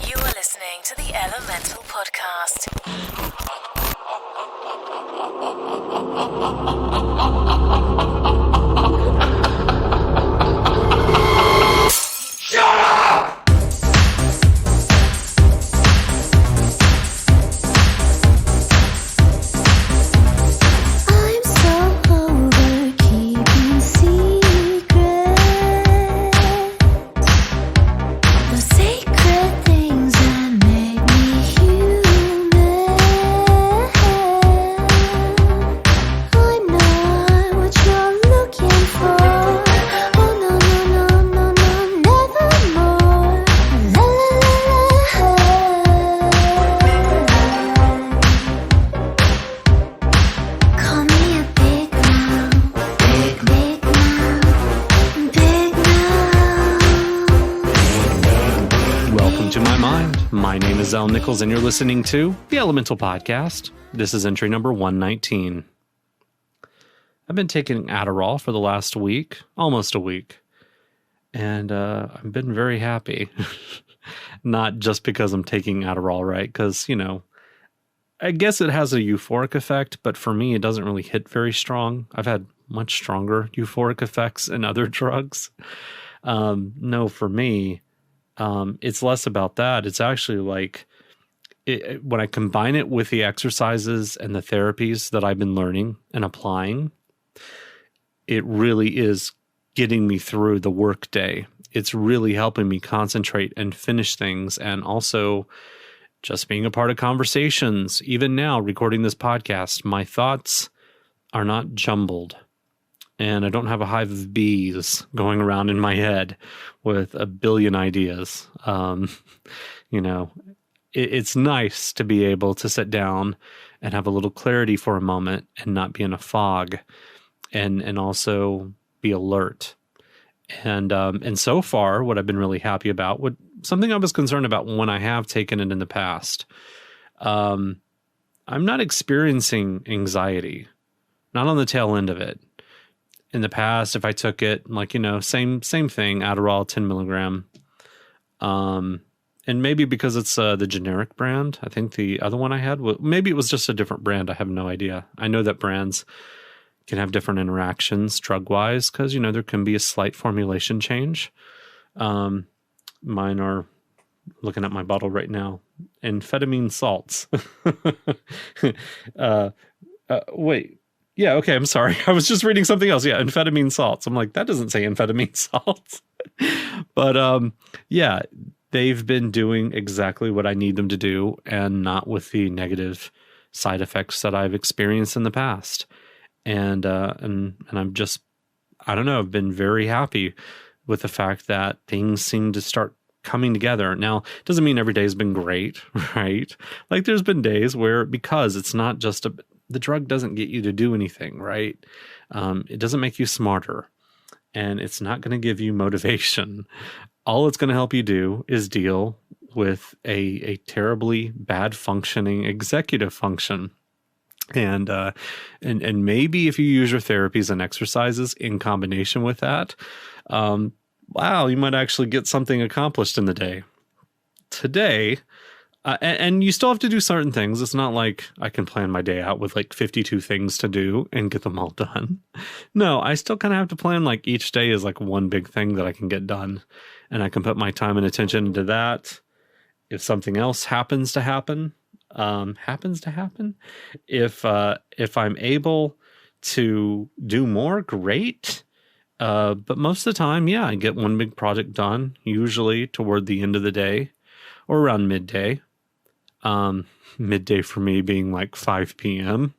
You are listening to the Elemental Podcast. Shut up! Nichols, and you're listening to the Elemental Podcast. This is entry number 119. I've been taking Adderall for the last week, almost a week, and I've been very happy. Not just because I'm taking Adderall, right? Because, you know, I guess it has a euphoric effect, but for me, it doesn't really hit very strong. I've had much stronger euphoric effects in other drugs. No, for me, it's less about that. It's actually like when I combine it with the exercises and the therapies that I've been learning and applying, it really is getting me through the work day. It's really helping me concentrate and finish things, and also just being a part of conversations. Even now, recording this podcast, my thoughts are not jumbled. And I don't have a hive of bees going around in my head with a billion ideas. You know, it's nice to be able to sit down and have a little clarity for a moment and not be in a fog, and also be alert. And so far, what I've been really happy about, something I was concerned about when I have taken it in the past, I'm not experiencing anxiety, not on the tail end of it. In the past, if I took it, like, you know, same thing, Adderall, 10 milligram. And maybe because it's the generic brand, I think the other one I had, maybe it was just a different brand. I have no idea. I know that brands can have different interactions drug-wise because, you know, there can be a slight formulation change. Mine are, looking at my bottle right now, amphetamine salts. Wait. Yeah, okay, I'm sorry. I was just reading something else. Yeah, amphetamine salts. I'm like, that doesn't say amphetamine salts. But yeah, they've been doing exactly what I need them to do, and not with the negative side effects that I've experienced in the past. And I'm just, I don't know, I've been very happy with the fact that things seem to start coming together. Now, it doesn't mean every day has been great, right? Like, there's been days where, because it's not just the drug doesn't get you to do anything, right? It doesn't make you smarter, and it's not going to give you motivation. All it's going to help you do is deal with a terribly bad functioning executive function. And maybe if you use your therapies and exercises in combination with that, wow, you might actually get something accomplished in the day. Today, and you still have to do certain things. It's not like I can plan my day out with like 52 things to do and get them all done. No, I still kind of have to plan like each day is like one big thing that I can get done. And I can put my time and attention into that. If something else happens to happen, if I'm able to do more, great. But most of the time, yeah, I get one big project done, usually toward the end of the day or around midday. Midday for me being like 5 p.m.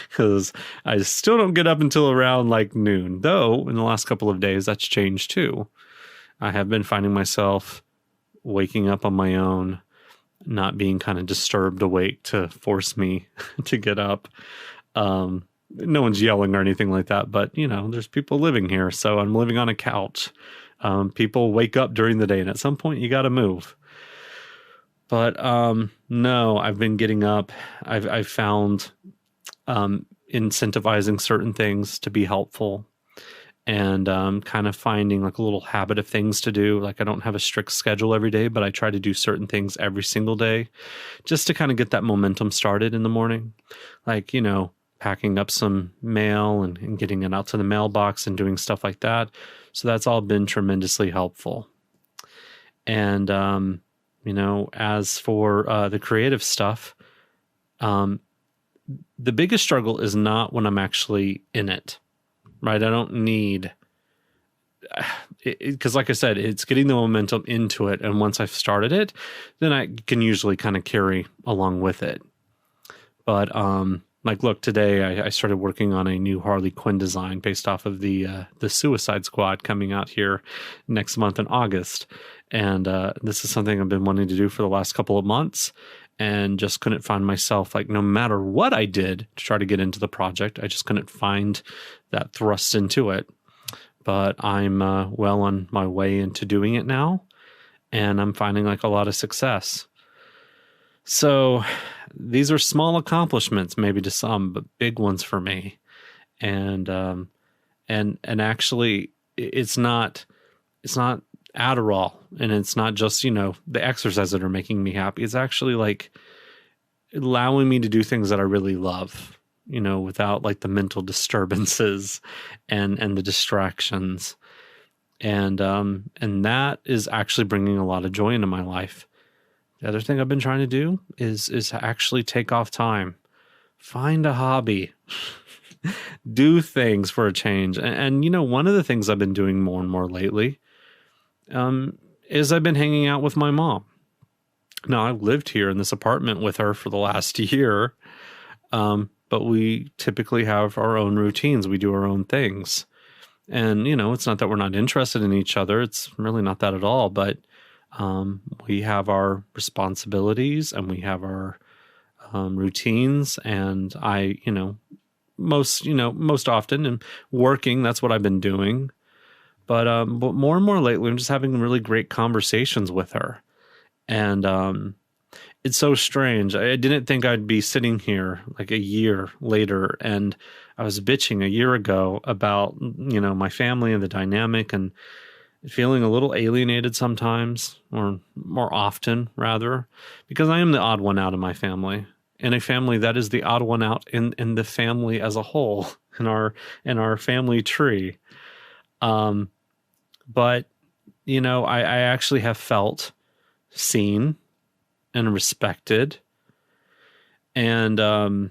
because I still don't get up until around like noon. Though in the last couple of days, that's changed too. I have been finding myself waking up on my own, not being kind of disturbed awake to force me to get up. No one's yelling or anything like that, but you know, there's people living here. So I'm living on a couch. People wake up during the day, and at some point you got to move. But no, I've been getting up. I've found incentivizing certain things to be helpful. and kind of finding like a little habit of things to do. Like I don't have a strict schedule every day, but I try to do certain things every single day just to kind of get that momentum started in the morning. Like, packing up some mail and getting it out to the mailbox and doing stuff like that. So that's all been tremendously helpful. And, as for the creative stuff, the biggest struggle is not when I'm actually in it, right? I don't need, because like I said, it's getting the momentum into it. And once I've started it, then I can usually kind of carry along with it. But like, look, today I started working on a new Harley Quinn design based off of the Suicide Squad coming out here next month in August. And this is something I've been wanting to do for the last couple of months and just couldn't find myself, like, no matter what I did to try to get into the project, I just couldn't find that thrust into it. But I'm well on my way into doing it now, and I'm finding like a lot of success. So these are small accomplishments, maybe to some, but big ones for me. And actually, it's not Adderall, and it's not just, the exercise that are making me happy. It's actually like allowing me to do things that I really love, without like the mental disturbances and the distractions. And that is actually bringing a lot of joy into my life. The other thing I've been trying to do is actually take off time, find a hobby, do things for a change. And one of the things I've been doing more and more lately is I've been hanging out with my mom. Now, I've lived here in this apartment with her for the last year, but we typically have our own routines. We do our own things. And, it's not that we're not interested in each other. It's really not that at all. But we have our responsibilities and we have our routines. And I, most often am working. That's what I've been doing. But more and more lately, I'm just having really great conversations with her. And it's so strange. I didn't think I'd be sitting here like a year later, and I was bitching a year ago about, my family and the dynamic, and feeling a little alienated sometimes, or more often rather, because I am the odd one out of my family, in a family that is the odd one out in the family as a whole, in our family tree. But, I actually have felt seen and respected. And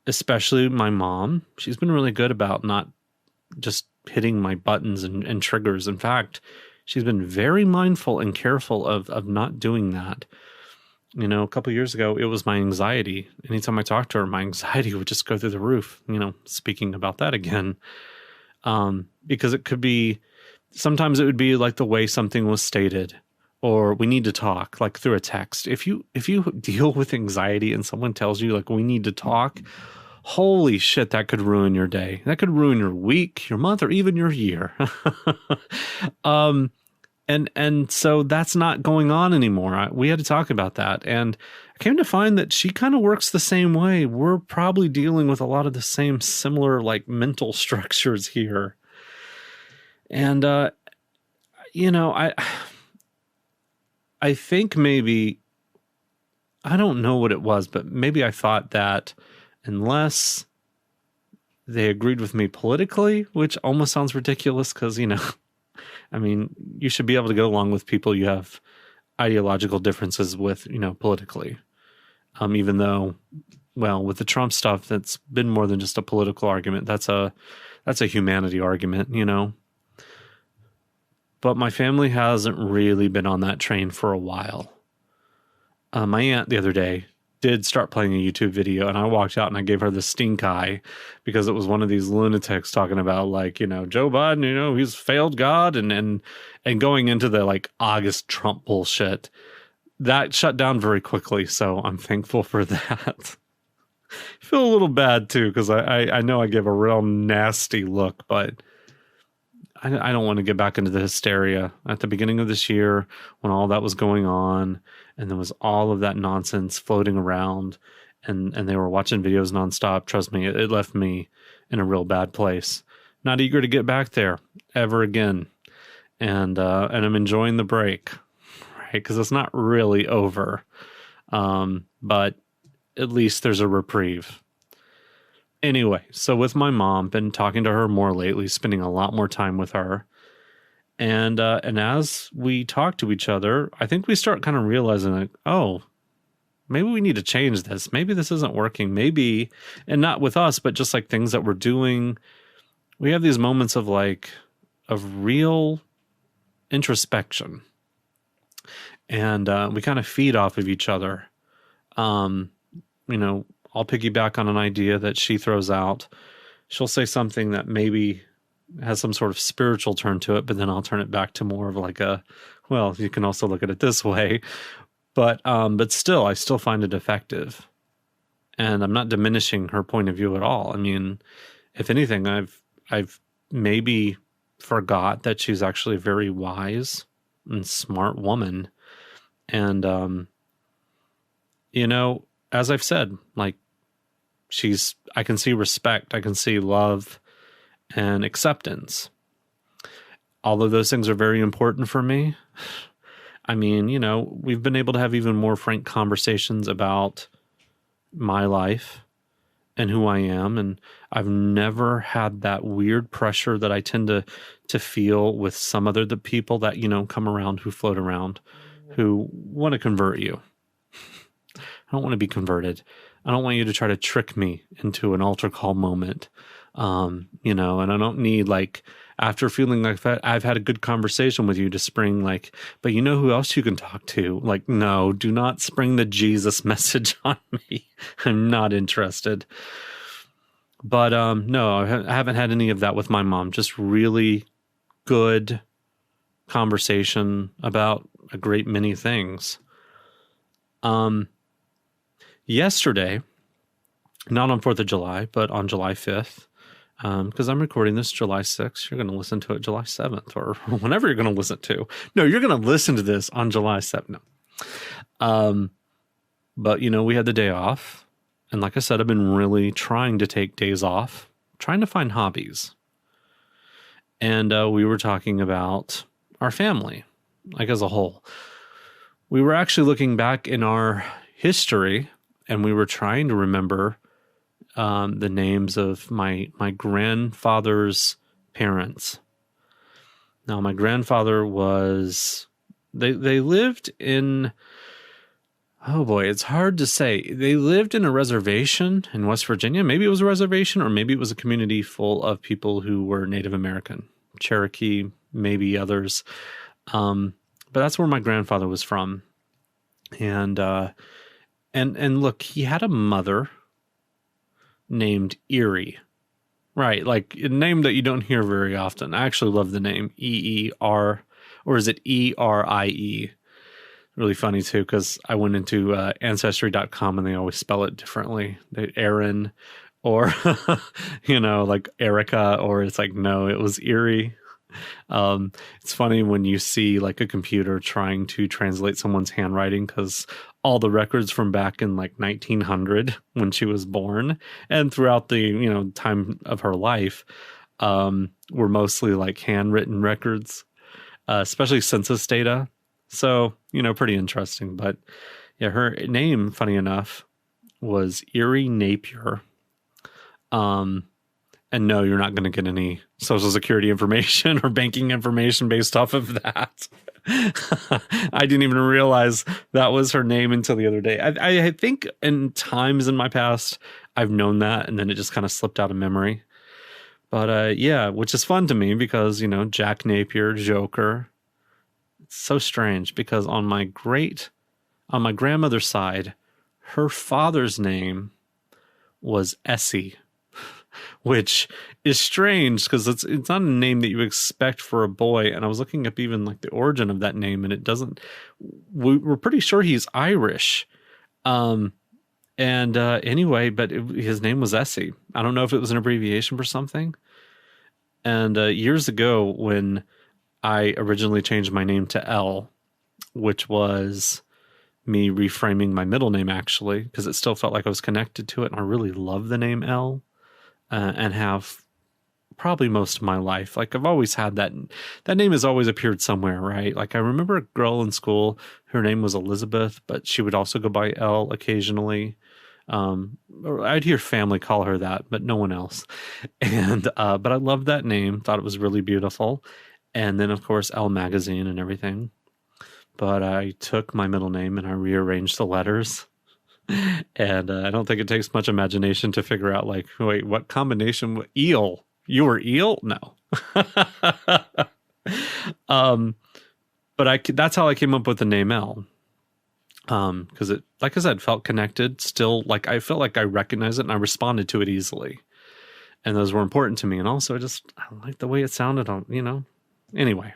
especially my mom, she's been really good about not just hitting my buttons and triggers. In fact, she's been very mindful and careful of not doing that. A couple of years ago, it was my anxiety. Anytime I talked to her, my anxiety would just go through the roof, speaking about that again. Because it could be, sometimes it would be like the way something was stated, or we need to talk, like through a text. If you deal with anxiety and someone tells you like, we need to talk, holy shit, that could ruin your day. That could ruin your week, your month, or even your year. And so that's not going on anymore. We had to talk about that. And I came to find that she kind of works the same way. We're probably dealing with a lot of the same similar like mental structures here. And, I think maybe, I don't know what it was, but maybe I thought that unless they agreed with me politically, which almost sounds ridiculous because, you should be able to get along with people you have ideological differences with, politically. Even though, well, with the Trump stuff, that's been more than just a political argument. That's a humanity argument, But my family hasn't really been on that train for a while. My aunt the other day did start playing a YouTube video, and I walked out and I gave her the stink eye because it was one of these lunatics talking about like, Joe Biden, he's failed God and going into the like August Trump bullshit. That shut down very quickly, so I'm thankful for that. I feel a little bad too because I know I gave a real nasty look, but I don't want to get back into the hysteria at the beginning of this year when all that was going on and there was all of that nonsense floating around and they were watching videos nonstop. Trust me, it left me in a real bad place. not eager to get back there ever again. And I'm enjoying the break, right? Because it's not really over. But at least there's a reprieve. Anyway, so with my mom, been talking to her more lately, spending a lot more time with her. And as we talk to each other, I think we start kind of realizing like, oh, maybe we need to change this. Maybe this isn't working. Maybe, and not with us, but just like things that we're doing. We have these moments of real introspection. And we kind of feed off of each other. I'll piggyback on an idea that she throws out. She'll say something that maybe has some sort of spiritual turn to it, but then I'll turn it back to more of like well, you can also look at it this way. But still, I still find it effective. And I'm not diminishing her point of view at all. I mean, if anything, I've maybe forgot that she's actually a very wise and smart woman. And, as I've said, like I can see respect, I can see love and acceptance. Although those things are very important for me. I mean, we've been able to have even more frank conversations about my life and who I am. And I've never had that weird pressure that I tend to feel with some other the people that, come around, who float around, who want to convert you. I don't want to be converted. I don't want you to try to trick me into an altar call moment. And I don't need after feeling like that, I've had a good conversation with you to spring but you know who else you can talk to? No, do not spring the Jesus message on me. I'm not interested. But no, I haven't had any of that with my mom. Just really good conversation about a great many things. Yesterday, not on 4th of July, but on July 5th, because I'm recording this July 6th. You're going to listen to it July 7th or whenever you're going to listen to. No, you're going to listen to this on July 7th. No. But, we had the day off. And like I said, I've been really trying to take days off, trying to find hobbies. And we were talking about our family, as a whole. We were actually looking back in our history, and we were trying to remember the names of my grandfather's parents. Now, my grandfather was, they lived in, oh boy, it's hard to say. They lived in a reservation in West Virginia. Maybe it was a reservation, or maybe it was a community full of people who were Native American, Cherokee, maybe others. But that's where my grandfather was from. And look, he had a mother named Erie, right? A name that you don't hear very often. I actually love the name E-E-R, or is it E-R-I-E? Really funny too, because I went into ancestry.com and they always spell it differently. Aaron, or, Erica, or it's no, it was Erie. It's funny when you see a computer trying to translate someone's handwriting, because all the records from back in 1900 when she was born and throughout the time of her life were mostly handwritten records, especially census data. So pretty interesting. But yeah, her name, funny enough, was Erie Napier. And no, you're not going to get any social security information or banking information based off of that. I didn't even realize that was her name until the other day. I think in times in my past, I've known that, and then it just kind of slipped out of memory. But yeah, which is fun to me because, Jack Napier, Joker. It's so strange because on my grandmother's side, her father's name was Essie, which is strange because it's not a name that you expect for a boy. And I was looking up even the origin of that name, and it doesn't. We're pretty sure he's Irish. Anyway, but his name was Essie. I don't know if it was an abbreviation for something. And years ago, when I originally changed my name to L, which was me reframing my middle name actually, because it still felt like I was connected to it, and I really love the name L. And have probably most of my life. Like I've always had that name has always appeared somewhere, right? Like I remember a girl in school, her name was Elizabeth, but she would also go by Elle occasionally. Or I'd hear family call her that, but no one else. And, but I loved that name, thought it was really beautiful. And then of course, Elle magazine and everything. But I took my middle name and I rearranged the letters. And I don't think it takes much imagination to figure out, like, wait, what combination? Eel? You were Eel? No. But that's how I came up with the name Elle. Because it, like I said, felt connected. Still, like I felt like I recognized it and I responded to it easily. And those were important to me. And also, I liked the way it sounded on, Anyway.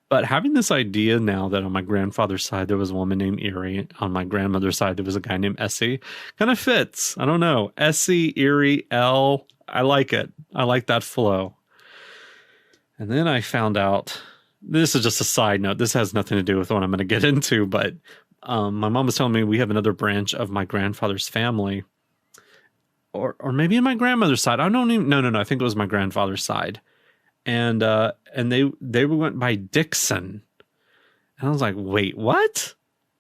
But having this idea now that on my grandfather's side, there was a woman named Erie. On my grandmother's side, there was a guy named Essie. Kind of fits. I don't know. Essie, Erie, Elle. I like it. I like that flow. And then I found out, this is just a side note. This has nothing to do with what I'm going to get into. But my mom was telling me we have another branch of my grandfather's family. Or maybe in my grandmother's side. I don't even, no. I think it was my grandfather's side. And they went by Dixon. And I was like, wait, what?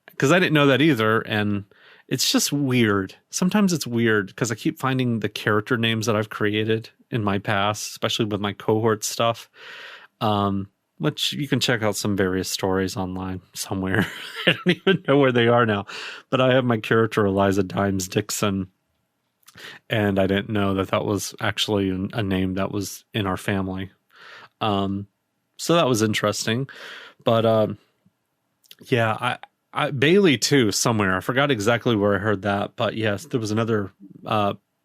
Because I didn't know that either. And it's just weird. Sometimes it's weird because I keep finding the character names that I've created in my past, especially with my cohort stuff, which you can check out some various stories online somewhere. I don't even know where they are now. But I have my character Eliza Dimes Dixon. And I didn't know that was actually a name that was in our family. So that was interesting, but, yeah, I Bailey too, somewhere. I forgot exactly where I heard that, but yes, there was another,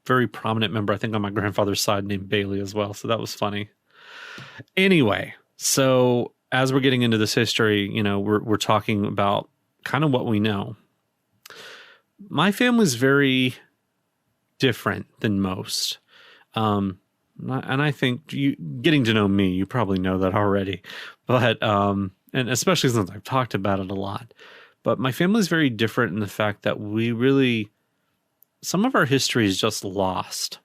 very prominent member, I think on my grandfather's side named Bailey as well. So that was funny. Anyway, so as we're getting into this history, we're talking about kind of what we know. My family's very different than most. And I think getting to know me, you probably know that already, but, and especially since I've talked about it a lot, but my family is very different in the fact that some of our history is just lost.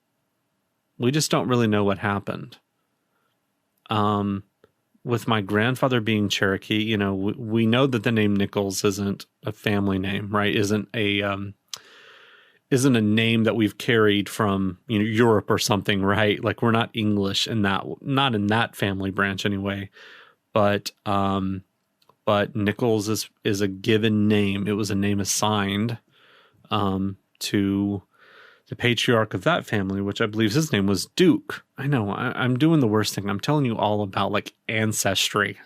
We just don't really know what happened. With my grandfather being Cherokee, we know that the name Nichols isn't a family name, right? Isn't a name that we've carried from, Europe or something, right? Like we're not English not in that family branch anyway. But Nichols is a given name. It was a name assigned to the patriarch of that family, which I believe his name was Duke. I know I'm doing the worst thing. I'm telling you all about like ancestry.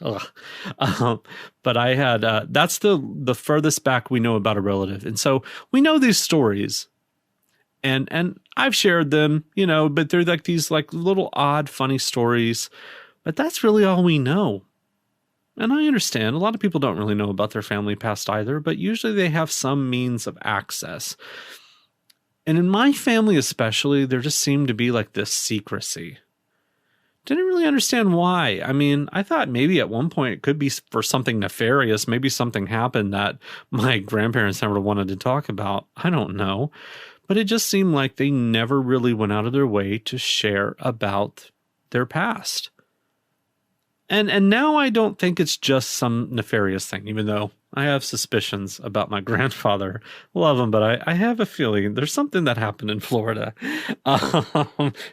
But I had, that's the furthest back we know about a relative. And so we know these stories. And I've shared them, but they're like these like little odd, funny stories, but that's really all we know. And I understand a lot of people don't really know about their family past either, but usually they have some means of access. And in my family especially, there just seemed to be like this secrecy. Didn't really understand why. I mean, I thought maybe at one point it could be for something nefarious. Maybe something happened that my grandparents never wanted to talk about. I don't know. But it just seemed like they never really went out of their way to share about their past. And now I don't think it's just some nefarious thing, even though I have suspicions about my grandfather. Love him, but I have a feeling there's something that happened in Florida.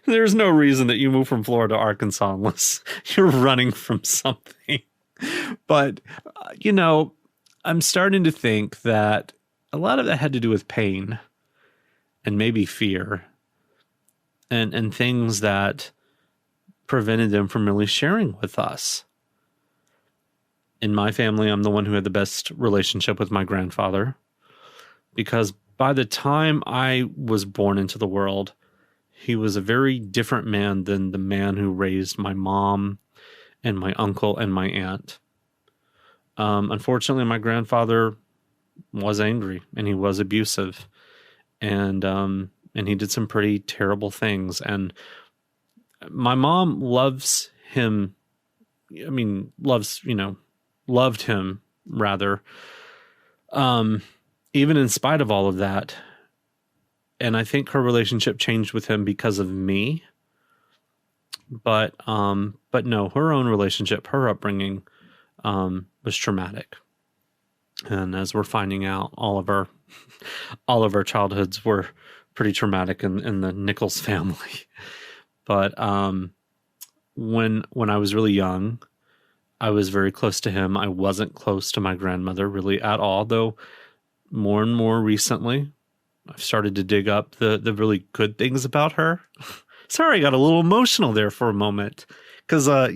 There's no reason that you move from Florida to Arkansas unless you're running from something. But, I'm starting to think that a lot of that had to do with pain. And maybe fear and things that prevented them from really sharing with us. In my family, I'm the one who had the best relationship with my grandfather because by the time I was born into the world, he was a very different man than the man who raised my mom and my uncle and my aunt. Unfortunately, my grandfather was angry and he was abusive. And he did some pretty terrible things. And my mom loves him. I mean, loved him rather, even in spite of all of that. And I think her relationship changed with him because of me. But no, her own relationship, her upbringing, was traumatic. And as we're finding out, all of our childhoods were pretty traumatic in the Nichols family. But when I was really young, I was very close to him. I wasn't close to my grandmother really at all, though more and more recently, I've started to dig up the really good things about her. Sorry, I got a little emotional there for a moment because, I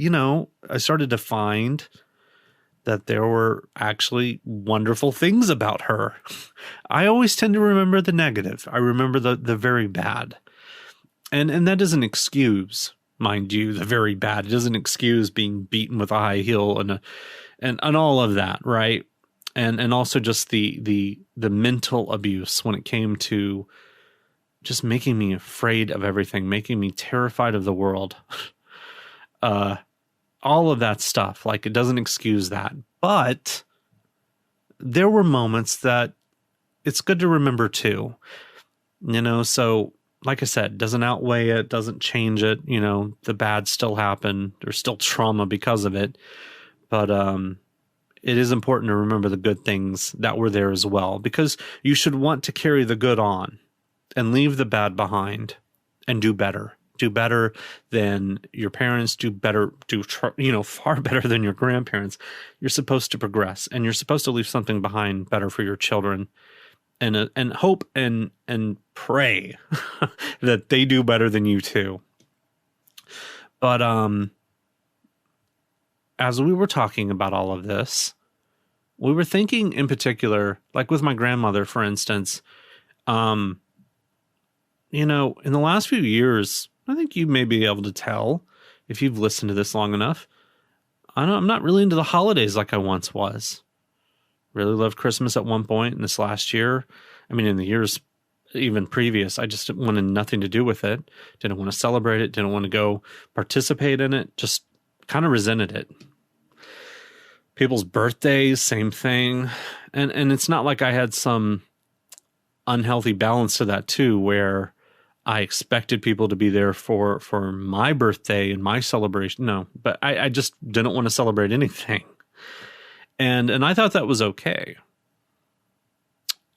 started to find that there were actually wonderful things about her. I always tend to remember the negative. I remember the very bad. And that doesn't excuse, mind you, the very bad. It doesn't excuse being beaten with a high heel and all of that, right? And also just the mental abuse when it came to just making me afraid of everything, making me terrified of the world. All of that stuff, like, it doesn't excuse that. But there were moments that it's good to remember too. So like I said, doesn't outweigh it, doesn't change it. The bad still happened. There's still trauma because of it. But it is important to remember the good things that were there as well, because you should want to carry the good on and leave the bad behind and do better. Do better than your parents, far better than your grandparents. You're supposed to progress, and you're supposed to leave something behind better for your children, and hope and pray that they do better than you too. But as we were talking about all of this, we were thinking in particular, like with my grandmother, for instance, in the last few years, I think you may be able to tell if you've listened to this long enough. I'm not really into the holidays like I once was. Really loved Christmas at one point in this last year. I mean, in the years even previous, I just wanted nothing to do with it. Didn't want to celebrate it. Didn't want to go participate in it. Just kind of resented it. People's birthdays, same thing. And it's not like I had some unhealthy balance to that too, where I expected people to be there for my birthday and my celebration. No, but I just didn't want to celebrate anything. And I thought that was okay.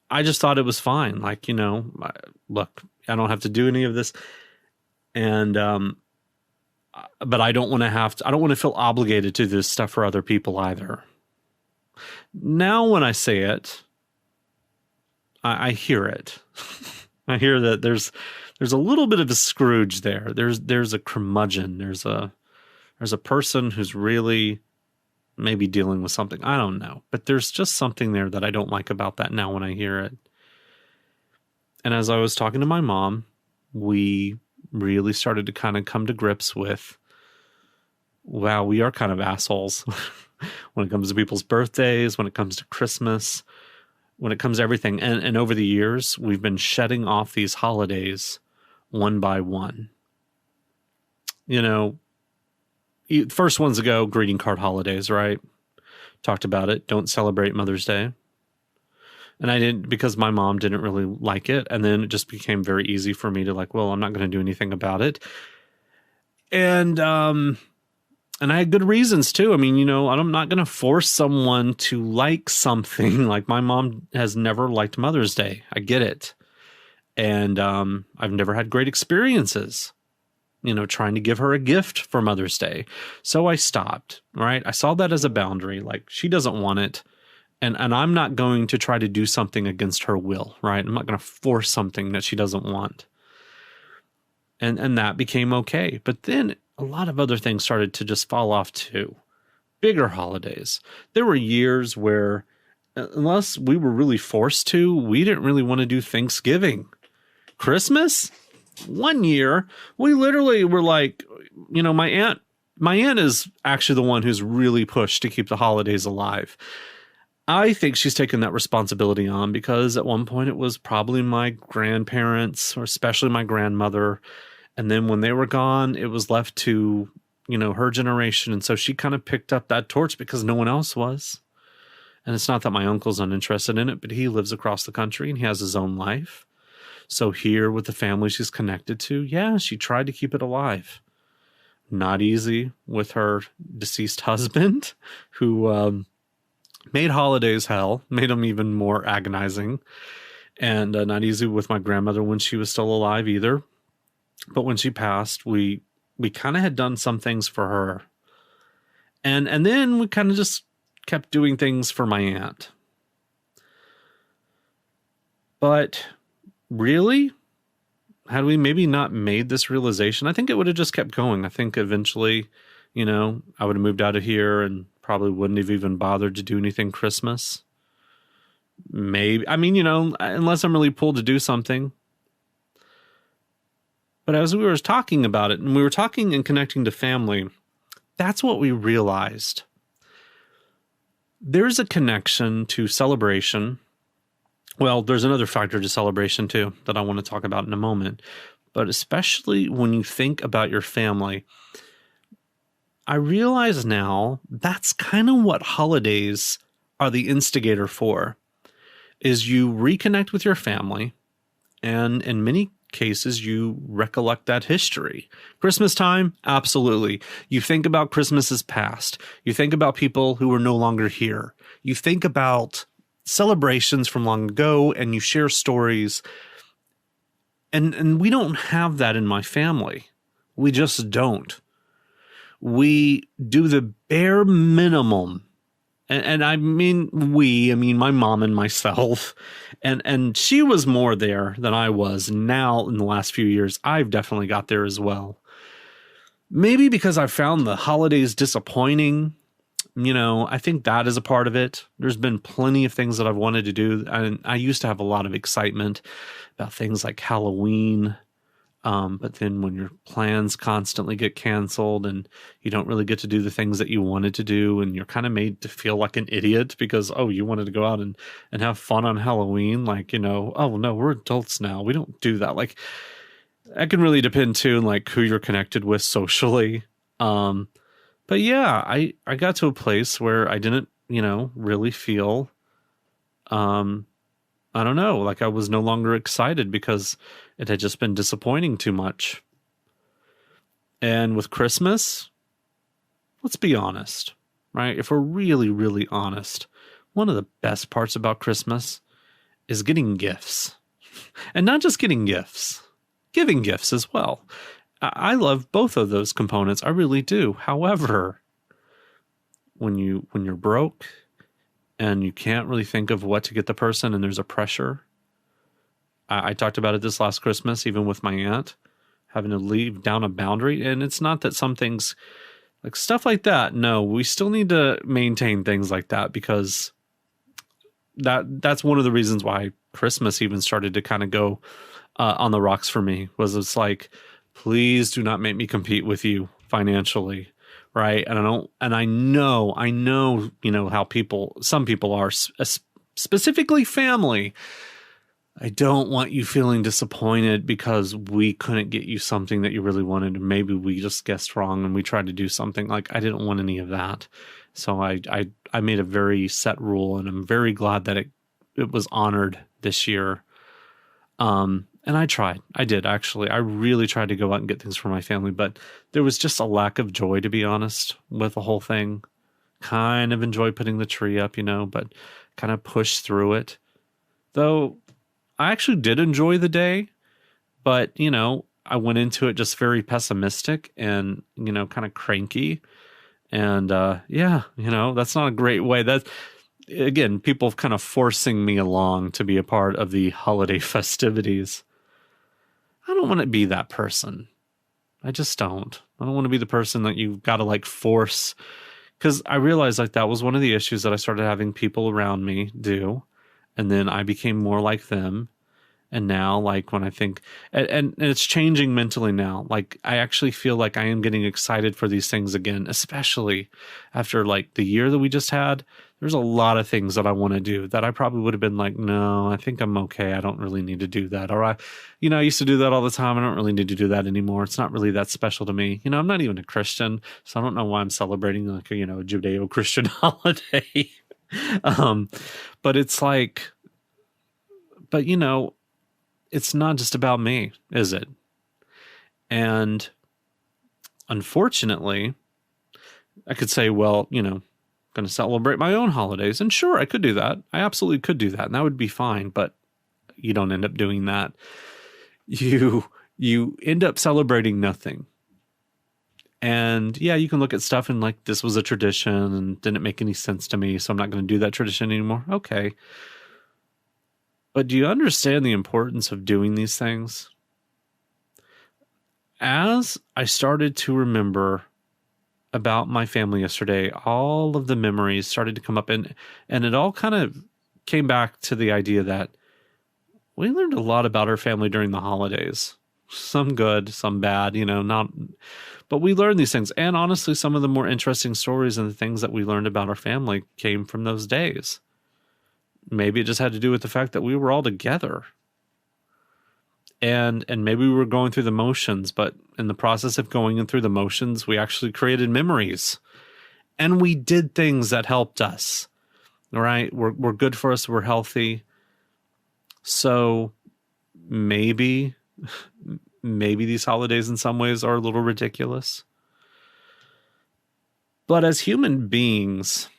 I just thought it was fine. Like, look, I don't have to do any of this. And, but I don't want to feel obligated to this stuff for other people either. Now, when I say it, I hear it. I hear that there's a little bit of a Scrooge there. There's a curmudgeon. There's a person who's really maybe dealing with something. I don't know. But there's just something there that I don't like about that now when I hear it. And as I was talking to my mom, we really started to kind of come to grips with, wow, we are kind of assholes when it comes to people's birthdays, when it comes to Christmas, when it comes to everything. And over the years, we've been shedding off these holidays one by one. First ones to go, greeting card holidays, right? Talked about it. Don't celebrate Mother's Day. And I didn't, because my mom didn't really like it. And then it just became very easy for me to I'm not going to do anything about it. And I had good reasons too. I mean, I'm not going to force someone to like something. Like, my mom has never liked Mother's Day. I get it. And I've never had great experiences, trying to give her a gift for Mother's Day. So I stopped, right? I saw that as a boundary. Like, she doesn't want it. And I'm not going to try to do something against her will, right? I'm not going to force something that she doesn't want. And that became okay. But then a lot of other things started to just fall off too. Bigger holidays. There were years where, unless we were really forced to, we didn't really want to do Thanksgiving. Christmas? One year, we literally were like, my aunt is actually the one who's really pushed to keep the holidays alive. I think she's taken that responsibility on because at one point it was probably my grandparents, or especially my grandmother. And then when they were gone, it was left to, her generation. And so she kind of picked up that torch because no one else was. And it's not that my uncle's uninterested in it, but he lives across the country and he has his own life. So here with the family she's connected to, yeah, she tried to keep it alive. not easy with her deceased husband, who made holidays hell, made them even more agonizing, and not easy with my grandmother when she was still alive either. But when she passed, we kind of had done some things for her, and then we kind of just kept doing things for my aunt. But really, had we maybe not made this realization, I think it would have just kept going. I think eventually, I would have moved out of here and probably wouldn't have even bothered to do anything Christmas. Maybe, unless I'm really pulled to do something. But as we were talking about it, and we were talking and connecting to family, that's what we realized. There's a connection to celebration. Well, there's another factor to celebration too that I want to talk about in a moment. But especially when you think about your family, I realize now that's kind of what holidays are the instigator for, is you reconnect with your family, and in many cases you recollect that history. Christmas time, absolutely. You think about Christmases past. You think about people who are no longer here. You think about celebrations from long ago, and you share stories. And we don't have that in my family. We just don't. We do the bare minimum. And I mean my mom and myself, and she was more there than I was. Now in the last few years, I've definitely got there as well. Maybe because I found the holidays disappointing. I think that is a part of it. There's been plenty of things that I've wanted to do. And I used to have a lot of excitement about things like Halloween. But then when your plans constantly get canceled and you don't really get to do the things that you wanted to do, and you're kind of made to feel like an idiot because, you wanted to go out and have fun on Halloween. Like, oh no, we're adults now. We don't do that. Like, that can really depend too, like who you're connected with socially. But yeah, I got to a place where I didn't, really feel, I don't know, like I was no longer excited because it had just been disappointing too much. And with Christmas, let's be honest, right? If we're really, really honest, one of the best parts about Christmas is getting gifts. And not just getting gifts, giving gifts as well. I love both of those components. I really do. However, when you're broke and you can't really think of what to get the person, and there's a pressure. I talked about it this last Christmas, even with my aunt, having to leave down a boundary. And it's not that some things, like stuff like that, no, we still need to maintain things like that, because that's one of the reasons why Christmas even started to kind of go on the rocks for me, was it's like, please do not make me compete with you financially. Right. And I know, how some people are, specifically family. I don't want you feeling disappointed because we couldn't get you something that you really wanted. And maybe we just guessed wrong and we tried to do something. Like, I didn't want any of that. So I made a very set rule, and I'm very glad that it was honored this year. And I tried. I did, actually. I really tried to go out and get things for my family, but there was just a lack of joy, to be honest, with the whole thing. Kind of enjoyed putting the tree up, but kind of pushed through it. Though I actually did enjoy the day, but, I went into it just very pessimistic and, kind of cranky. And, that's not a great way. That's, again, people kind of forcing me along to be a part of the holiday festivities. I don't want to be that person. I just don't. I don't want to be the person that you've got to like force. Because I realized like that was one of the issues that I started having people around me do. And then I became more like them. And now, like, when I think, and it's changing mentally now, like, I actually feel like I am getting excited for these things again, especially after, like, the year that we just had. There's a lot of things that I want to do that I probably would have been like, no, I think I'm okay. I don't really need to do that. Or I used to do that all the time. I don't really need to do that anymore. It's not really that special to me. I'm not even a Christian, so I don't know why I'm celebrating like a Judeo-Christian holiday. But it's like, it's not just about me, is it? And Unfortunately, I could say, well, going to celebrate my own holidays. And sure, I could do that. I absolutely could do that. And that would be fine. But you don't end up doing that. You end up celebrating nothing. And yeah, you can look at stuff and like, this was a tradition and didn't make any sense to me, so I'm not going to do that tradition anymore. Okay. But do you understand the importance of doing these things? As I started to remember about my family yesterday, all of the memories started to come up, and it all kind of came back to the idea that we learned a lot about our family during the holidays. Some good, some bad, but we learned these things. And honestly, some of the more interesting stories and the things that we learned about our family came from those days. Maybe it just had to do with the fact that we were all together. And maybe we were going through the motions, but in the process of going through the motions, we actually created memories. And we did things that helped us. All right? We're good for us. We're healthy. So maybe these holidays in some ways are a little ridiculous. But as human beings,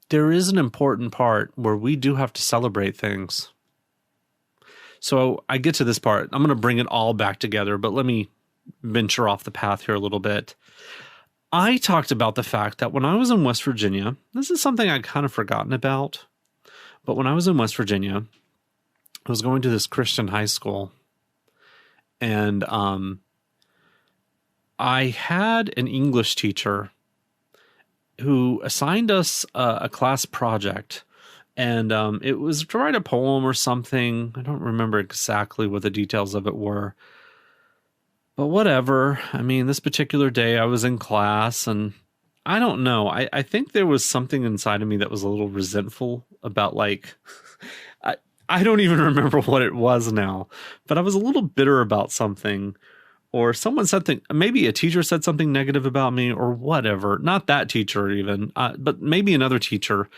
there is an important part where we do have to celebrate things. So I get to this part. I'm going to bring it all back together, but let me venture off the path here a little bit. I talked about the fact that when I was in West Virginia, this is something I'd kind of forgotten about, but when I was in West Virginia, I was going to this Christian high school, and I had an English teacher who assigned us a class project. And it was to write a poem or something. I don't remember exactly what the details of it were. But whatever. I mean, this particular day I was in class, and I don't know. I think there was something inside of me that was a little resentful about, like, I don't even remember what it was now. But I was a little bitter about something. Or someone said something, maybe a teacher said something negative about me or whatever. Not that teacher even, but maybe another teacher.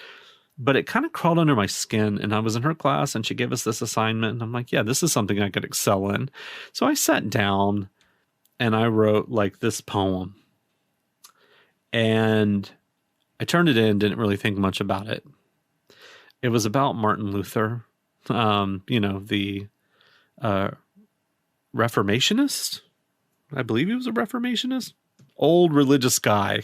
But it kind of crawled under my skin, and I was in her class and she gave us this assignment, and I'm like, yeah, this is something I could excel in. So I sat down and I wrote like this poem, and I turned it in, didn't really think much about it. It was about Martin Luther, the Reformationist. I believe he was a Reformationist, old religious guy.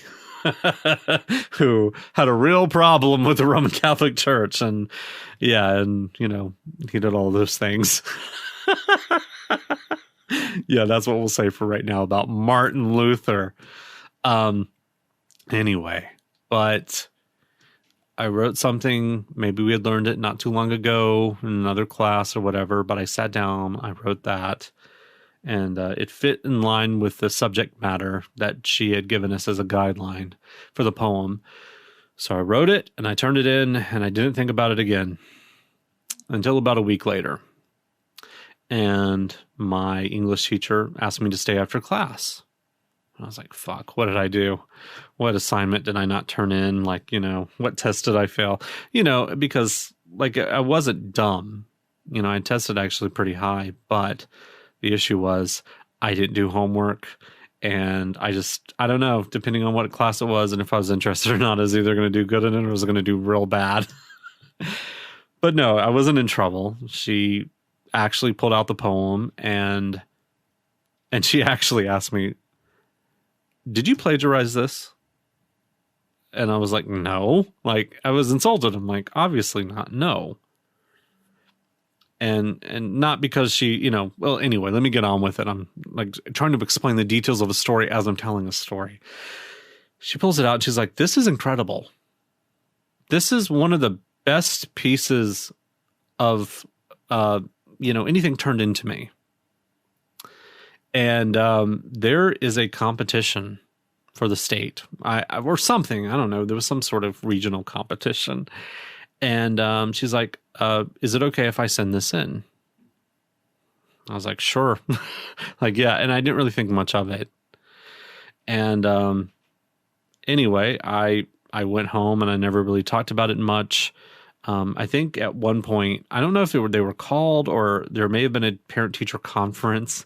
Who had a real problem with the Roman Catholic Church, and he did all those things. Yeah, that's what we'll say for right now about Martin Luther. Anyway, but I wrote something, maybe we had learned it not too long ago in another class or whatever, but I sat down, I wrote that. And it fit in line with the subject matter that she had given us as a guideline for the poem. So I wrote it and I turned it in, and I didn't think about it again until about a week later. And my English teacher asked me to stay after class. I was like, fuck, what did I do? What assignment did I not turn in? Like, what test did I fail? Because like I wasn't dumb. I tested actually pretty high, but the issue was I didn't do homework, and I don't know, depending on what class it was and if I was interested or not, I was either going to do good in it or I was going to do real bad. But no, I wasn't in trouble. She actually pulled out the poem, and she actually asked me, did you plagiarize this? And I was like, no. Like, I was insulted. I'm like, obviously not. No. And not because she, well, anyway, let me get on with it. I'm like trying to explain the details of a story as I'm telling a story. She pulls it out and she's like, this is incredible. This is one of the best pieces of, anything turned into me. And there is a competition for the state or something. I don't know. There was some sort of regional competition. And she's like, is it okay if I send this in? I was like, sure. Like, yeah. And I didn't really think much of it. And anyway, I went home and I never really talked about it much. I think at one point, I don't know if they were called or there may have been a parent-teacher conference.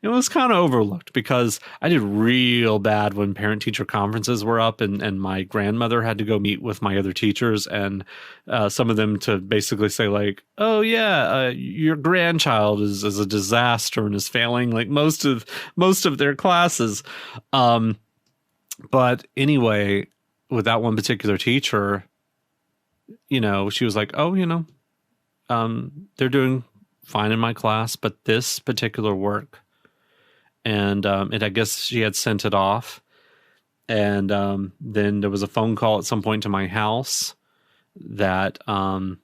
It was kind of overlooked because I did real bad when parent-teacher conferences were up, and my grandmother had to go meet with my other teachers, and some of them to basically say like, "Oh yeah, your grandchild is a disaster and is failing like most of their classes." But anyway, with that one particular teacher, she was like, "Oh, they're doing fine in my class, but this particular work." And I guess she had sent it off. And then there was a phone call at some point to my house that, or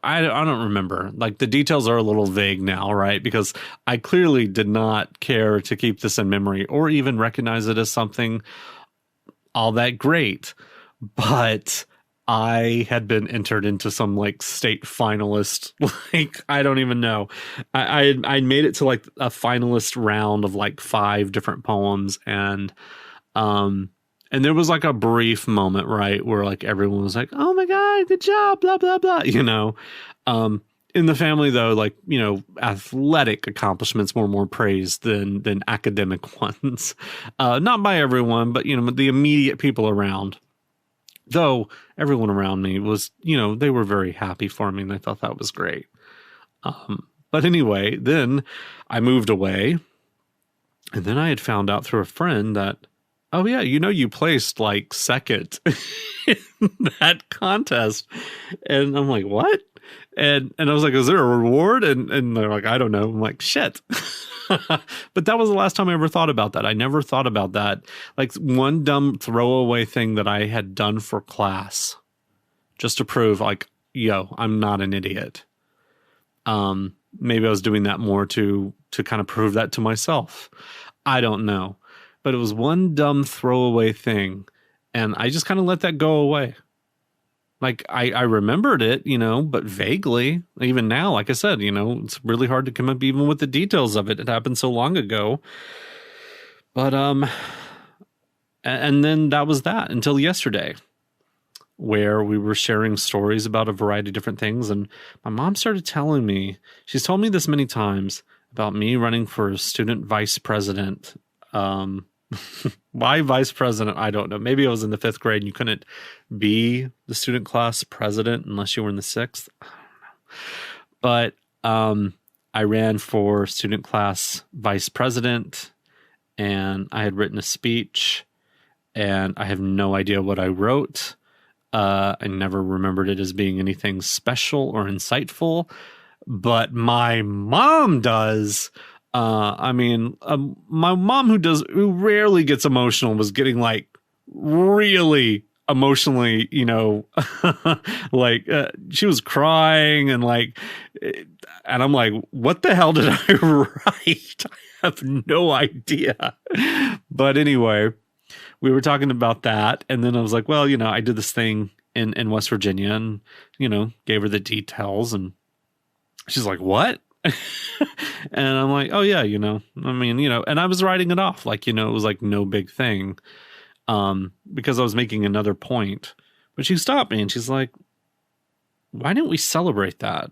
I don't remember. Like the details are a little vague now, right? Because I clearly did not care to keep this in memory or even recognize it as something all that great. But I had been entered into some like state finalist, like, I don't even know. I made it to like a finalist round of like 5 different poems. And there was like a brief moment, right, where like everyone was like, "Oh my God, good job, blah, blah, blah," in the family though, like, athletic accomplishments were more praised than academic ones. Not by everyone, but, the immediate people around. Though everyone around me was, they were very happy for me and I thought that was great. But anyway, then I moved away and then I had found out through a friend that, "Oh yeah, you placed like second in that contest." And I'm like, "What?" And I was like, "Is there a reward?" And they're like, "I don't know." I'm like, "Shit." But that was the last time I ever thought about that. I never thought about that. Like one dumb throwaway thing that I had done for class just to prove like, yo, I'm not an idiot. Maybe I was doing that more to kind of prove that to myself. I don't know. But it was one dumb throwaway thing. And I just kind of let that go away. Like I remembered it, but vaguely. Even now, like I said, it's really hard to come up even with the details of it. It happened so long ago. But and then that was that until yesterday, where we were sharing stories about a variety of different things, and my mom started telling me, she's told me this many times, about me running for student vice president. Why vice president? I don't know. Maybe I was in the 5th grade and you couldn't be the student class president unless you were in the 6th. I don't know. But I ran for student class vice president and I had written a speech and I have no idea what I wrote. I never remembered it as being anything special or insightful, but my mom does. My mom who rarely gets emotional was getting like really emotionally, like she was crying and like, and I'm like, what the hell did I write? I have no idea. But anyway, we were talking about that. And then I was like, well, I did this thing in West Virginia and, gave her the details and she's like, what? And I'm like, oh yeah, and I was writing it off like, it was like no big thing, because I was making another point. But she stopped me and she's like, why didn't we celebrate that?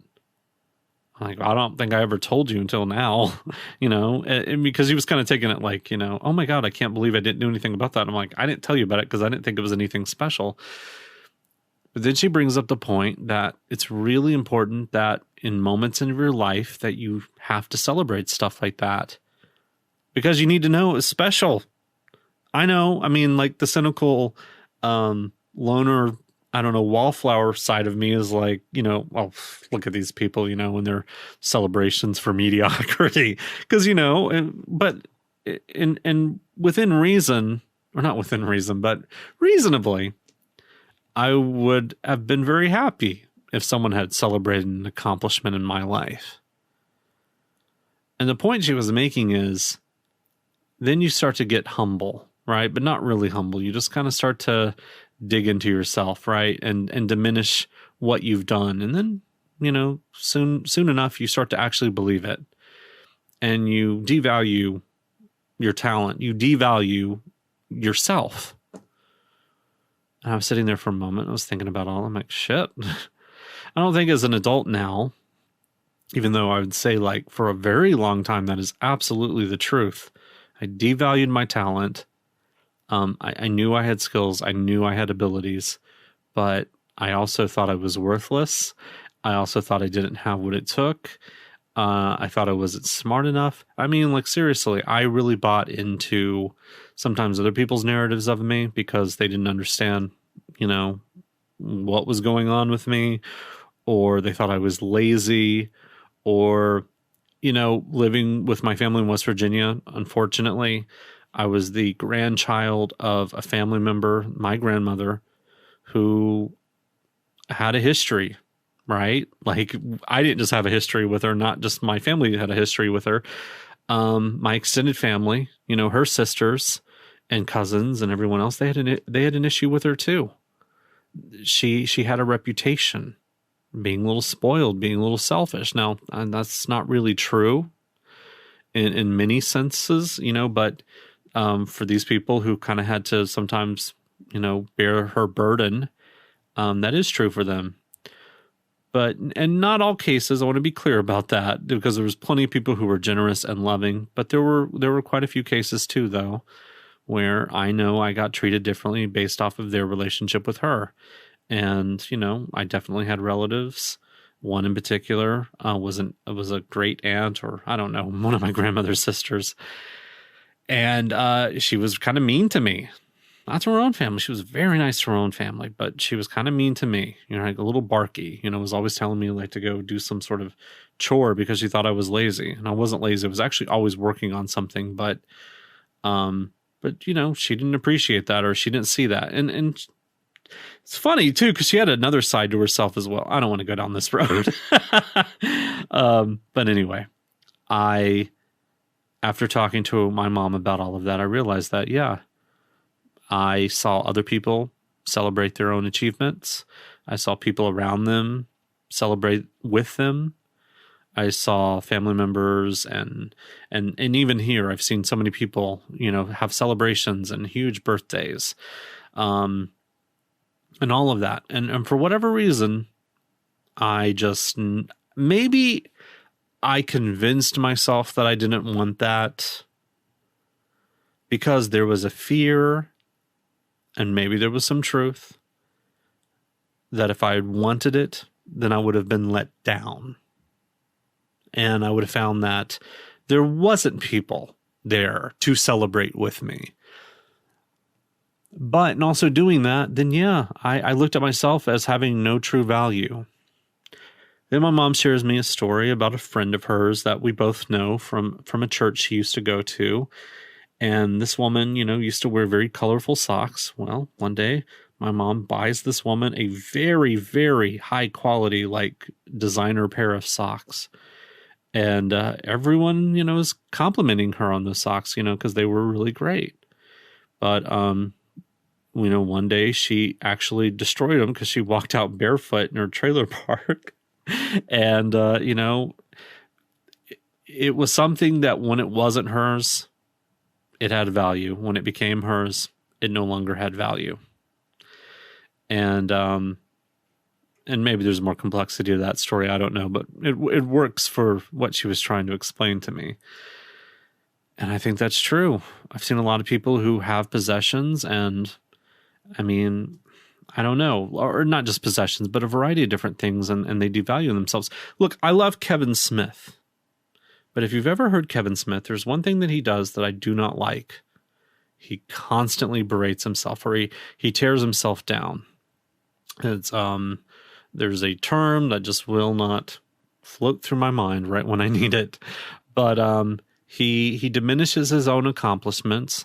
I'm like, I don't think I ever told you until now, and because he was kind of taking it like, oh my God, I can't believe I didn't do anything about that. I'm like, I didn't tell you about it because I didn't think it was anything special. But then she brings up the point that it's really important that in moments in your life that you have to celebrate stuff like that because you need to know it's special. I know. I mean, like the cynical loner, I don't know, wallflower side of me is like, well, look at these people, and their celebrations for mediocrity. Because, but in within reason, or not within reason, but reasonably, I would have been very happy if someone had celebrated an accomplishment in my life. And the point she was making is then you start to get humble, right? But not really humble. You just kind of start to dig into yourself, right? And diminish what you've done. And then, soon enough, you start to actually believe it. And you devalue your talent. You devalue yourself. And I was sitting there for a moment. I was thinking about all. I'm like, shit. I don't think as an adult now, even though I would say like for a very long time, that is absolutely the truth. I devalued my talent. I knew I had skills. I knew I had abilities, but I also thought I was worthless. I also thought I didn't have what it took. I thought I wasn't smart enough. I mean, like, seriously, I really bought into sometimes other people's narratives of me because they didn't understand, what was going on with me, or they thought I was lazy, or, living with my family in West Virginia. Unfortunately, I was the grandchild of a family member, my grandmother, who had a history, right? Like, I didn't just have a history with her, not just my family had a history with her. My extended family, her sisters and cousins and everyone else, they had an issue with her too. She had a reputation being a little spoiled, being a little selfish. Now, that's not really true in many senses, but for these people who kind of had to sometimes, bear her burden, that is true for them. But in not all cases, I want to be clear about that, because there was plenty of people who were generous and loving, but there were quite a few cases too, though, where I know I got treated differently based off of their relationship with her. And, I definitely had relatives. One in particular was a great aunt, or I don't know, one of my grandmother's sisters. And she was kind of mean to me. Not to her own family. She was very nice to her own family, but she was kind of mean to me. Like a little barky, was always telling me like to go do some sort of chore because she thought I was lazy. And I wasn't lazy. I was actually always working on something, but she didn't appreciate that, or she didn't see that. And it's funny too, because she had another side to herself as well. I don't want to go down this road. But anyway, after talking to my mom about all of that, I realized that, yeah, I saw other people celebrate their own achievements. I saw people around them celebrate with them. I saw family members and even here, I've seen so many people, have celebrations and huge birthdays, and all of that. And for whatever reason, maybe I convinced myself that I didn't want that because there was a fear, and maybe there was some truth, that if I had wanted it, then I would have been let down. And I would have found that there wasn't people there to celebrate with me. But in also doing that, then yeah, I looked at myself as having no true value. Then my mom shares me a story about a friend of hers that we both know from a church she used to go to. And this woman, used to wear very colorful socks. Well, one day my mom buys this woman a very, very high quality, like designer pair of socks. And everyone, is complimenting her on those socks, because they were really great. But, one day she actually destroyed them because she walked out barefoot in her trailer park. And, it was something that when it wasn't hers, it had value. When it became hers, it no longer had value. And maybe there's more complexity to that story. I don't know, but it works for what she was trying to explain to me. And I think that's true. I've seen a lot of people who have possessions, and I mean, I don't know, or not just possessions, but a variety of different things, and they devalue themselves. Look, I love Kevin Smith. But if you've ever heard Kevin Smith, there's one thing that he does that I do not like. He constantly berates himself, or he tears himself down. It's there's a term that just will not float through my mind right when I need it. But he diminishes his own accomplishments,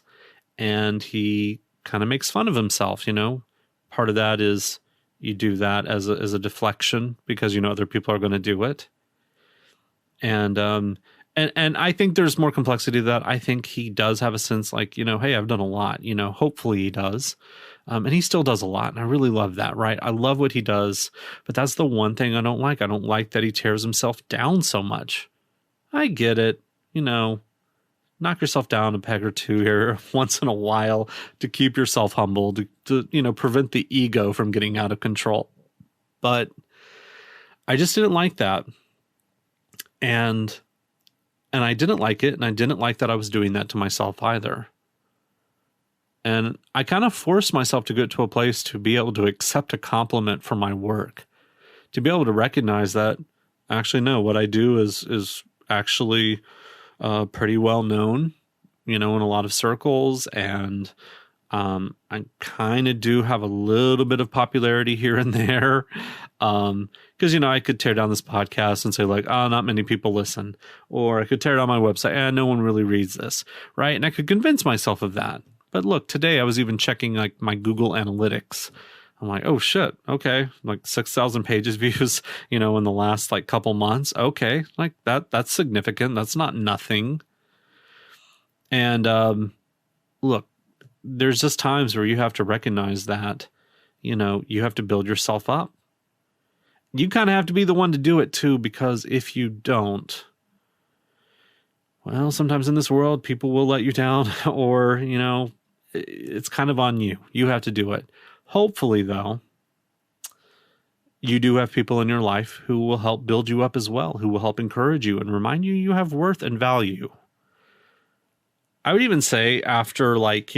and he kind of makes fun of himself, Part of that is you do that as a deflection because other people are going to do it. And I think there's more complexity to that. I think he does have a sense like, hey, I've done a lot, hopefully he does. And he still does a lot. And I really love that, right? I love what he does, but that's the one thing I don't like. I don't like that he tears himself down so much. I get it. knock yourself down a peg or two here once in a while to keep yourself humble, to prevent the ego from getting out of control. But I just didn't like that. And I didn't like it. And I didn't like that I was doing that to myself either. And I kind of forced myself to get to a place to be able to accept a compliment for my work, to be able to recognize that actually, no, what I do is actually pretty well known, in a lot of circles. And I kind of do have a little bit of popularity here and there. Because, I could tear down this podcast and say like, not many people listen. Or I could tear down my website, no one really reads this, right? And I could convince myself of that. But look, today I was even checking like my Google Analytics. I'm like, oh shit, okay, like 6,000 pages views, in the last like couple months. Okay, like that's significant. That's not nothing. And look, there's just times where you have to recognize that, you have to build yourself up. You kind of have to be the one to do it too, because if you don't, well, sometimes in this world, people will let you down or, it's kind of on you. You have to do it. Hopefully, though, you do have people in your life who will help build you up as well, who will help encourage you and remind you you have worth and value. I would even say after like,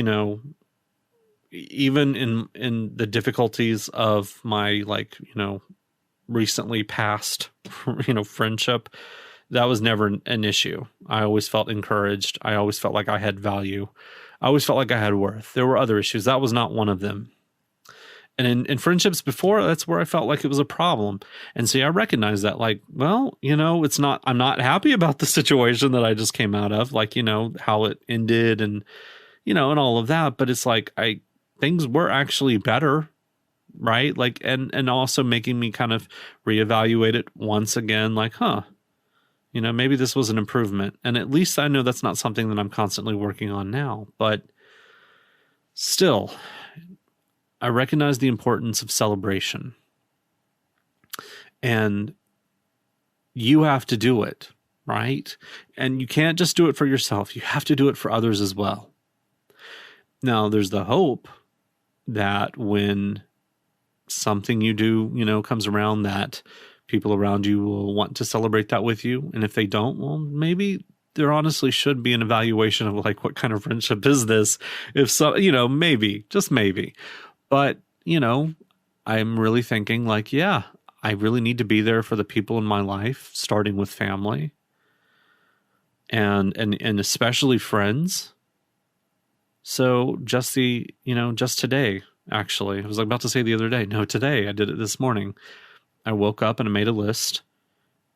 even in the difficulties of my like, recently past, friendship, that was never an issue. I always felt encouraged. I always felt like I had value. I always felt like I had worth. There were other issues. That was not one of them. And in friendships before, that's where I felt like it was a problem. And see, I recognize that like, well, I'm not happy about the situation that I just came out of, like, how it ended and, and all of that. But it's like, things were actually better, right? Like, and also making me kind of reevaluate it once again, like, maybe this was an improvement. And at least I know that's not something that I'm constantly working on now. But still, I recognize the importance of celebration. And you have to do it, right? And you can't just do it for yourself. You have to do it for others as well. Now, there's the hope that when something you do, comes around, that people around you will want to celebrate that with you. And if they don't, well, maybe there honestly should be an evaluation of like, what kind of friendship is this? If so, maybe, just maybe. But, I'm really thinking like, yeah, I really need to be there for the people in my life, starting with family and especially friends. So just today, actually, I was about to say the other day. No, today I did it this morning. I woke up and I made a list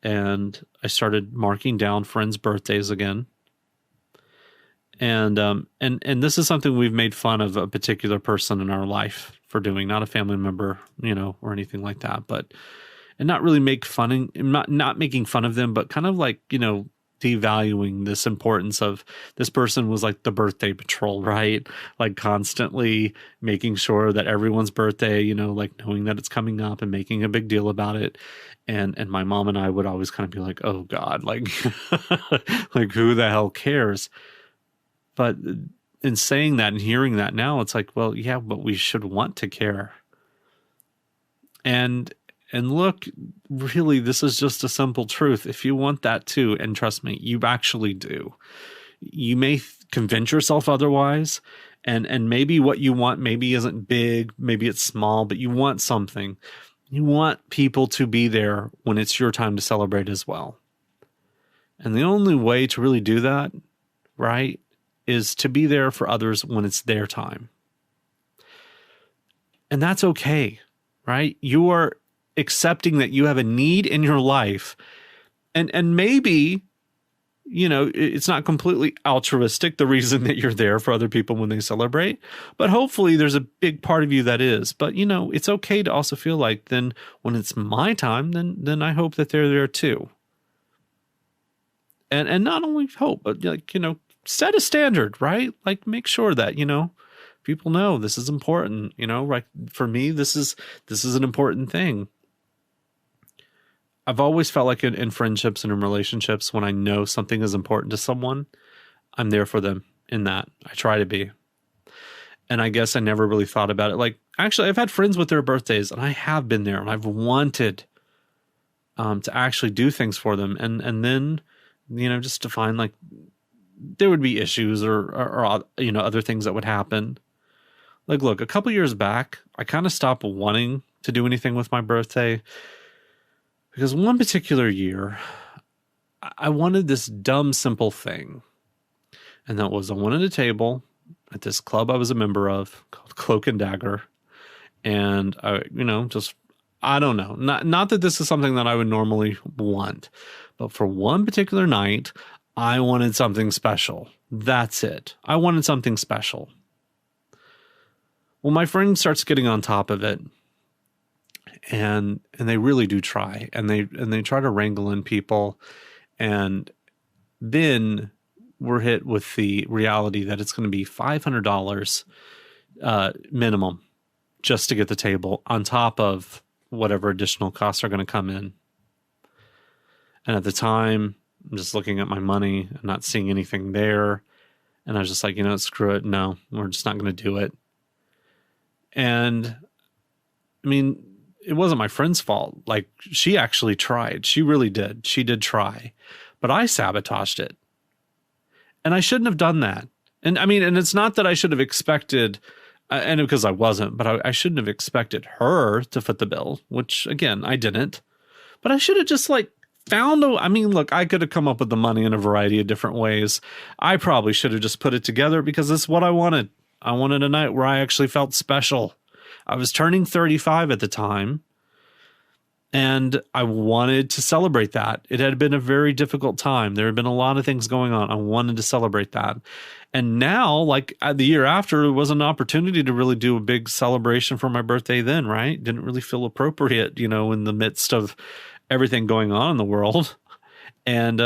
and I started marking down friends' birthdays again. And this is something we've made fun of a particular person in our life for doing, not a family member, or anything like that, and not really not making fun of them, but kind of like, devaluing this importance of this person was like the birthday patrol, right? Like constantly making sure that everyone's birthday, like knowing that it's coming up and making a big deal about it. And my mom and I would always kind of be like, oh God, like, like who the hell cares? But in saying that and hearing that now, it's like, well, yeah, but we should want to care. And look, really, this is just a simple truth. If you want that too, and trust me, you actually do. You may convince yourself otherwise, and maybe what you want maybe isn't big, maybe it's small, but you want something. You want people to be there when it's your time to celebrate as well. And the only way to really do that, right, is to be there for others when it's their time. And that's okay, right? You are accepting that you have a need in your life. And maybe, it's not completely altruistic, the reason that you're there for other people when they celebrate, but hopefully there's a big part of you that is. But, it's okay to also feel like then when it's my time, then I hope that they're there too. And not only hope, but like, set a standard, right? Like make sure that, people know this is important, like for me, this is an important thing. I've always felt like in friendships and in relationships, when I know something is important to someone, I'm there for them in that. I try to be. And I guess I never really thought about it. Like, actually, I've had friends with their birthdays, and I have been there, and I've wanted to actually do things for them. And then, just to find, like, there would be issues or other things that would happen. Like, look, a couple years back, I kind of stopped wanting to do anything with my birthday because one particular year, I wanted this dumb, simple thing. And that was I wanted a table at this club I was a member of called Cloak and Dagger. And I don't know. Not that this is something that I would normally want, but for one particular night, I wanted something special. That's it. I wanted something special. Well, my friend starts getting on top of it, and they really do try, and they try to wrangle in people, and then we're hit with the reality that it's going to be $500 minimum just to get the table on top of whatever additional costs are going to come in. And at the time, I'm just looking at my money and not seeing anything there. And I was just like, screw it. No, we're just not going to do it. And I mean, it wasn't my friend's fault. Like, she actually tried. She really did. She did try, but I sabotaged it. And I shouldn't have done that. And I mean, and it's not that I should have expected, and because I wasn't, but I shouldn't have expected her to foot the bill, which again, I didn't. But I should have just look, I could have come up with the money in a variety of different ways. I probably should have just put it together because this is what I wanted. I wanted a night where I actually felt special. I was turning 35 at the time, and I wanted to celebrate that. It had been a very difficult time. There had been a lot of things going on. I wanted to celebrate that. And now, like the year after, it was an opportunity to really do a big celebration for my birthday then, right? Didn't really feel appropriate, in the midst of everything going on in the world. And,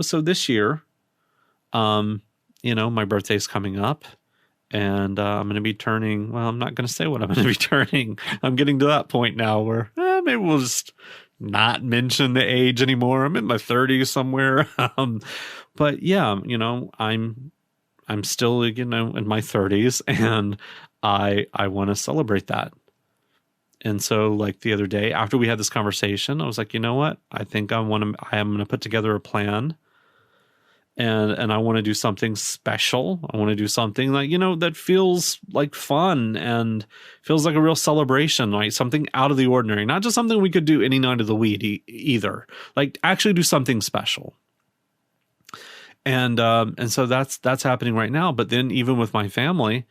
so this year, my birthday's coming up. And I'm going to be turning, I'm not going to say what I'm going to be turning. I'm getting to that point now where maybe we'll just not mention the age anymore. I'm in my 30s somewhere. But yeah, I'm still, in my 30s, and I want to celebrate that. And so, like, the other day after we had this conversation, I was like, you know what? I think I am going to put together a plan. And I want to do something special. I want to do something like, that feels like fun and feels like a real celebration, like something out of the ordinary, not just something we could do any night of the week either. Like, actually do something special. And so that's happening right now. But then even with my family,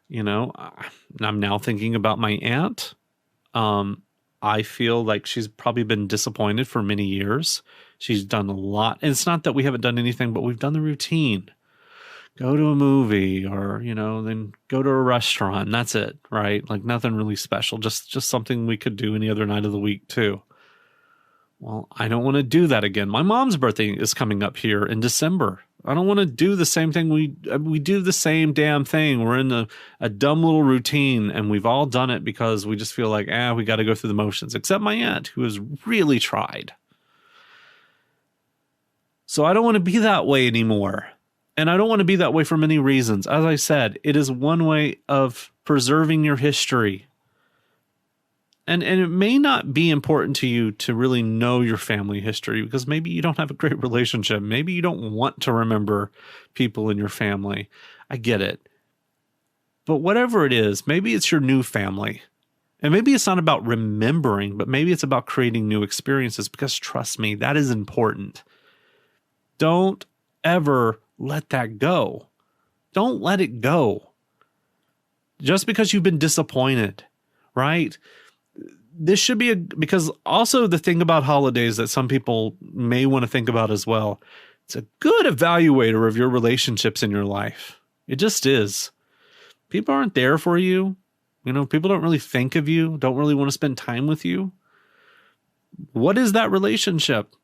I'm now thinking about my aunt. I feel like she's probably been disappointed for many years. She's done a lot. And it's not that we haven't done anything, but we've done the routine. Go to a movie or, then go to a restaurant. And that's it, right? Like, nothing really special. Just something we could do any other night of the week too. Well, I don't want to do that again. My mom's birthday is coming up here in December. I don't want to do the same thing. We do the same damn thing. We're in a dumb little routine, and we've all done it because we just feel like, we got to go through the motions, except my aunt, who has really tried. So I don't want to be that way anymore. And I don't want to be that way for many reasons. As I said, it is one way of preserving your history. And it may not be important to you to really know your family history because maybe you don't have a great relationship. Maybe you don't want to remember people in your family. I get it. But whatever it is, maybe it's your new family. And maybe it's not about remembering, but maybe it's about creating new experiences because trust me, that is important. Don't ever let that go. Don't let it go. Just because you've been disappointed, right? This should be because also the thing about holidays that some people may want to think about as well, it's a good evaluator of your relationships in your life. It just is. People aren't there for you. People don't really think of you, don't really want to spend time with you. What is that relationship,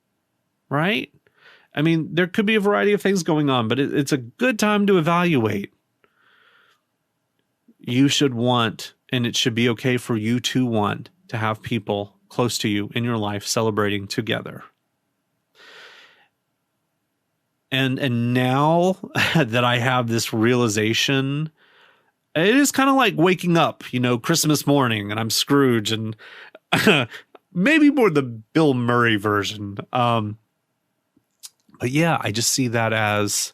right? I mean, there could be a variety of things going on, but it's a good time to evaluate. You should want, and it should be okay for you to want, to have people close to you in your life celebrating together. And now that I have this realization, it is kind of like waking up, Christmas morning, and I'm Scrooge, and maybe more the Bill Murray version. But yeah, I just see that as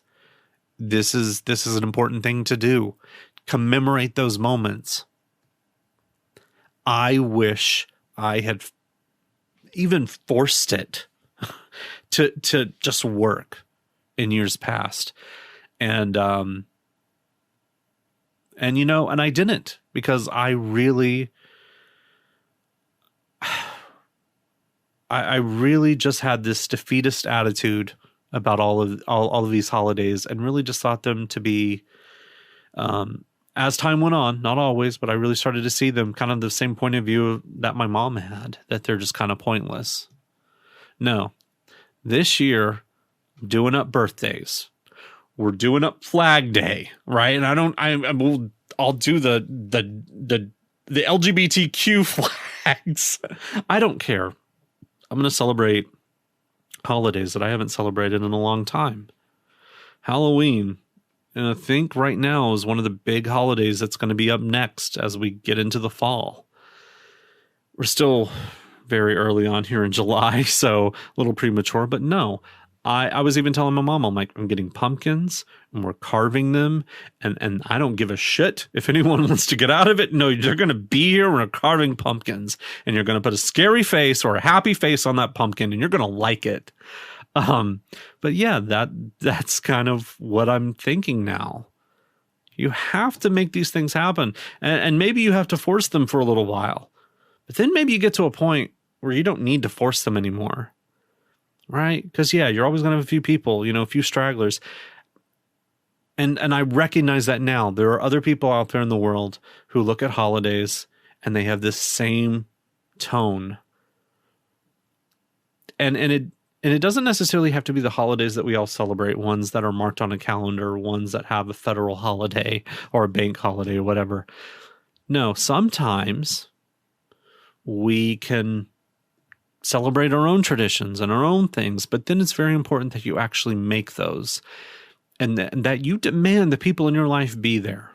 this is an important thing to do. Commemorate those moments. I wish I had even forced it to just work in years past. And I didn't, because I really just had this defeatist attitude about all of these holidays, and really just thought them to be, as time went on, not always, but I really started to see them kind of the same point of view that my mom had, that they're just kind of pointless. No, this year, I'm doing up birthdays. We're doing up Flag Day, right? And I'll do the LGBTQ flags. I don't care. I'm going to celebrate holidays that I haven't celebrated in a long time. Halloween, and I think right now is one of the big holidays that's going to be up next as we get into the fall. We're still very early on here in July, so a little premature, but no. I was even telling my mom, I'm getting pumpkins, and we're carving them, and I don't give a shit if anyone wants to get out of it. No, you're going to be here when we're carving pumpkins, and you're going to put a scary face or a happy face on that pumpkin, and you're going to like it. But yeah, that's kind of what I'm thinking now. You have to make these things happen, and maybe you have to force them for a little while, but then maybe you get to a point where you don't need to force them anymore. Right? Because, yeah, you're always going to have a few people, a few stragglers. And I recognize that now. There are other people out there in the world who look at holidays and they have this same tone. And it doesn't necessarily have to be the holidays that we all celebrate, ones that are marked on a calendar, ones that have a federal holiday or a bank holiday or whatever. No, sometimes we can celebrate our own traditions and our own things, but then it's very important that you actually make those, and that you demand the people in your life be there.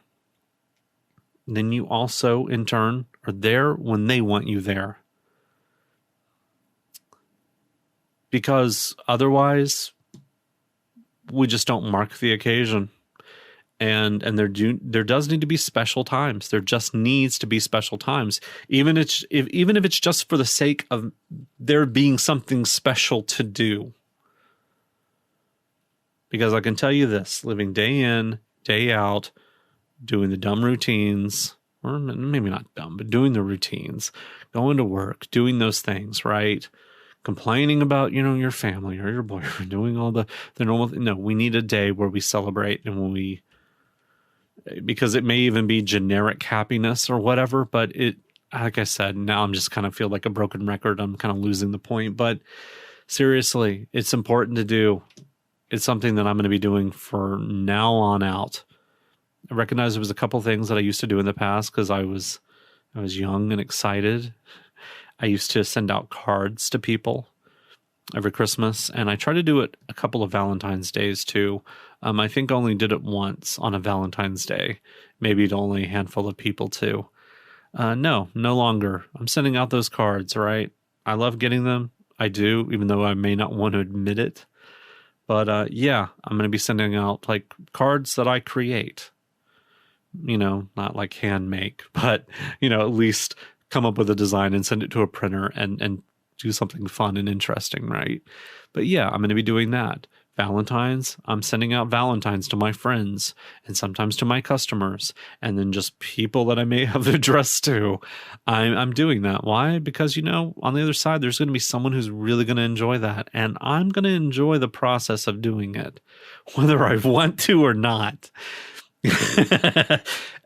And then you also, in turn, are there when they want you there. Because otherwise, we just don't mark the occasion. And there does need to be special times. There just needs to be special times, even if it's just for the sake of there being something special to do. Because I can tell you this: living day in, day out, doing the dumb routines, or maybe not dumb, but doing the routines, going to work, doing those things, right? Complaining about, your family or your boyfriend, doing all the normal. No, we need a day where we celebrate, and because it may even be generic happiness or whatever, but like I said, now I'm just kind of feel like a broken record. I'm kind of losing the point, but seriously, it's important to do. It's something that I'm going to be doing for now on out. I recognize there was a couple things that I used to do in the past because I was young and excited. I used to send out cards to people every Christmas, and I try to do it a couple of Valentine's days too. I think I only did it once on a Valentine's Day, maybe to only a handful of people too. No longer. I'm sending out those cards, right? I love getting them. I do, even though I may not want to admit it. But yeah, I'm going to be sending out like cards that I create. Not like hand make, but at least come up with a design and send it to a printer and do something fun and interesting, right? But yeah, I'm going to be doing that. Valentine's, I'm sending out Valentine's to my friends and sometimes to my customers, and then just people that I may have addressed to. I'm doing that. Why? Because, on the other side, there's going to be someone who's really going to enjoy that, and I'm going to enjoy the process of doing it, whether I want to or not.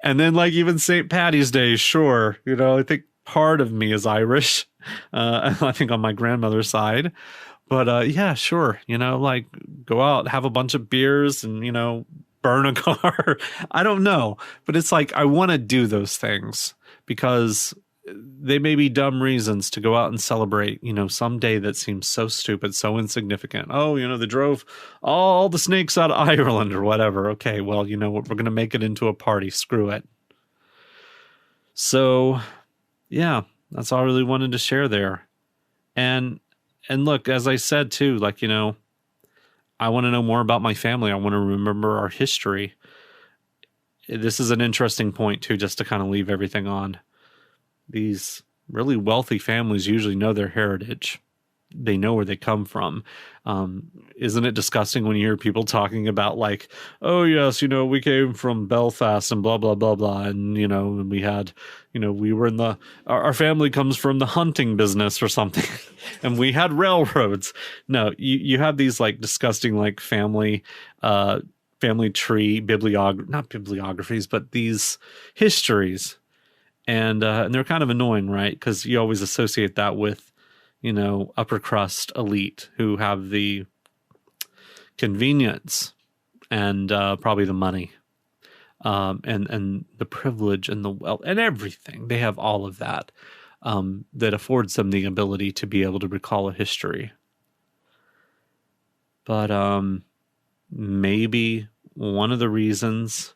And then even St. Patty's Day, sure. I think part of me is Irish. I think on my grandmother's side. But yeah, sure. Go out, have a bunch of beers and, burn a car. I don't know. But it's I want to do those things because they may be dumb reasons to go out and celebrate, some day that seems so stupid, so insignificant. Oh, they drove all the snakes out of Ireland or whatever. Okay, well, you know what? We're going to make it into a party. Screw it. So, yeah, that's all I really wanted to share there. And look, as I said too, I want to know more about my family. I want to remember our history. This is an interesting point too, just to kind of leave everything on. These really wealthy families usually know their heritage. They know where they come from. Isn't it disgusting when you hear people talking about oh yes, we came from Belfast and blah, blah, blah, blah. And, and we had, we were in our family comes from the hunting business or something and we had railroads. No, you have these disgusting, family tree not bibliographies, but these histories. And they're kind of annoying, right? Because you always associate that with, upper crust elite who have the convenience and probably the money and the privilege and the wealth and everything. They have all of that that affords them the ability to be able to recall a history. But maybe one of the reasons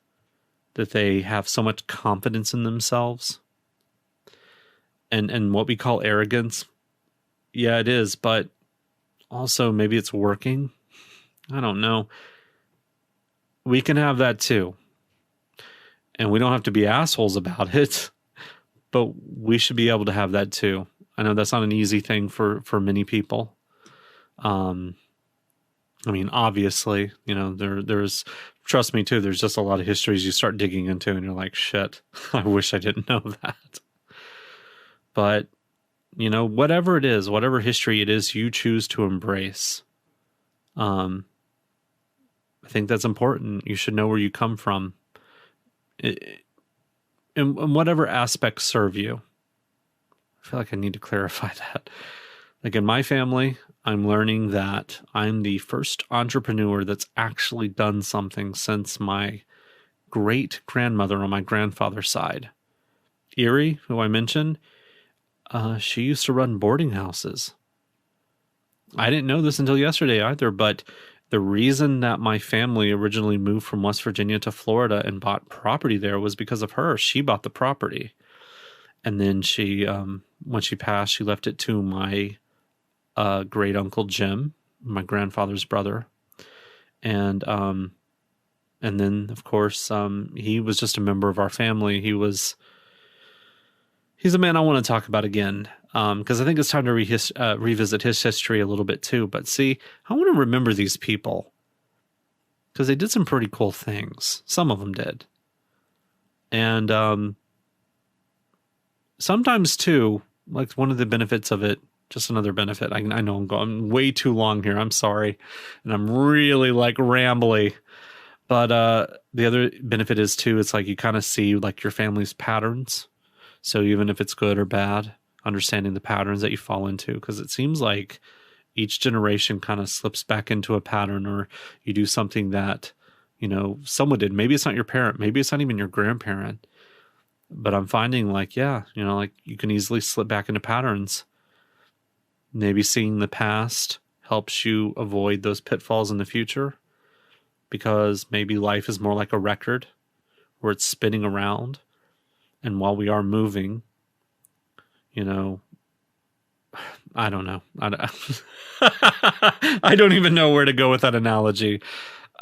that they have so much confidence in themselves and what we call arrogance. Yeah, it is, but also maybe it's working. I don't know. We can have that too. And we don't have to be assholes about it, but we should be able to have that too. I know that's not an easy thing for many people. Obviously, there's, trust me too, there's just a lot of histories you start digging into and you're like, shit, I wish I didn't know that. But, whatever it is, whatever history it is you choose to embrace, I think that's important. You should know where you come from. In whatever aspects serve you. I feel like I need to clarify that. In my family, I'm learning that I'm the first entrepreneur that's actually done something since my great-grandmother on my grandfather's side. Erie, who I mentioned, she used to run boarding houses. I didn't know this until yesterday either, but the reason that my family originally moved from West Virginia to Florida and bought property there was because of her. She bought the property. And then she, when she passed, she left it to my great uncle Jim, my grandfather's brother. And then of course, he was just a member of our family. He's a man I want to talk about again. Because I think it's time to revisit his history a little bit too. But see, I want to remember these people because they did some pretty cool things. Some of them did. And sometimes too, one of the benefits of it, just another benefit. I know I'm going way too long here. I'm sorry. And I'm really rambly. But the other benefit is too, it's you kind of see your family's patterns. So even if it's good or bad, understanding the patterns that you fall into, because it seems like each generation kind of slips back into a pattern, or you do something that, someone did. Maybe it's not your parent. Maybe it's not even your grandparent. But I'm finding you can easily slip back into patterns. Maybe seeing the past helps you avoid those pitfalls in the future, because maybe life is more like a record where it's spinning around. And while we are moving, I don't know. I don't even know where to go with that analogy.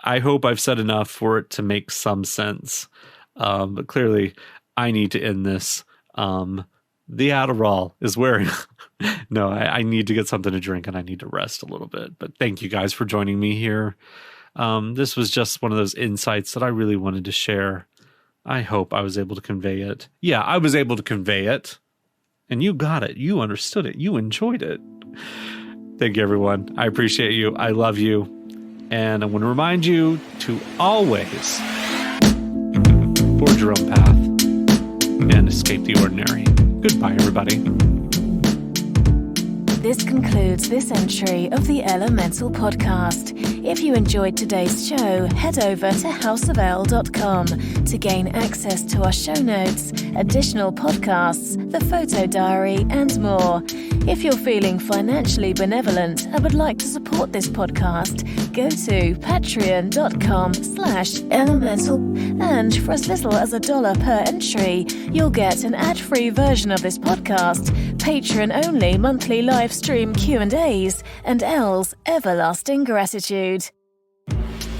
I hope I've said enough for it to make some sense. But clearly, I need to end this. The Adderall is wearing... No, I need to get something to drink and I need to rest a little bit. But thank you guys for joining me here. This was just one of those insights that I really wanted to share. I hope I was able to convey it. Yeah, I was able to convey it. And you got it. You understood it. You enjoyed it. Thank you, everyone. I appreciate you. I love you. And I want to remind you to always forge your own path and escape the ordinary. Goodbye, everybody. This concludes this entry of the Elemental Podcast. If you enjoyed today's show, head over to houseofl.com to gain access to our show notes, additional podcasts, the photo diary, and more. If you're feeling financially benevolent and would like to support this podcast, go to patreon.com/elemental, and for as little as $1 per entry, you'll get an ad-free version of this podcast, patron-only monthly live stream Q&As, and Elle's everlasting gratitude.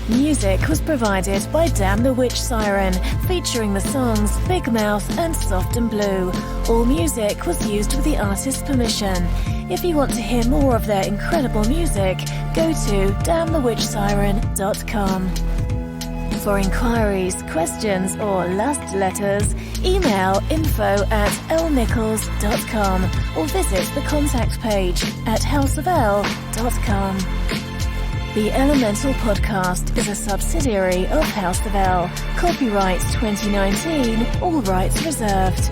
Music was provided by Damn the Witch Siren, featuring the songs Big Mouth and Soft and Blue. All music was used with the artist's permission. If you want to hear more of their incredible music, go to damnthewitchsiren.com. For inquiries, questions, or last letters, email info@lnichols.com or visit the contact page at houseofl.com. The Elemental Podcast is a subsidiary of House of L. Copyright 2019, all rights reserved.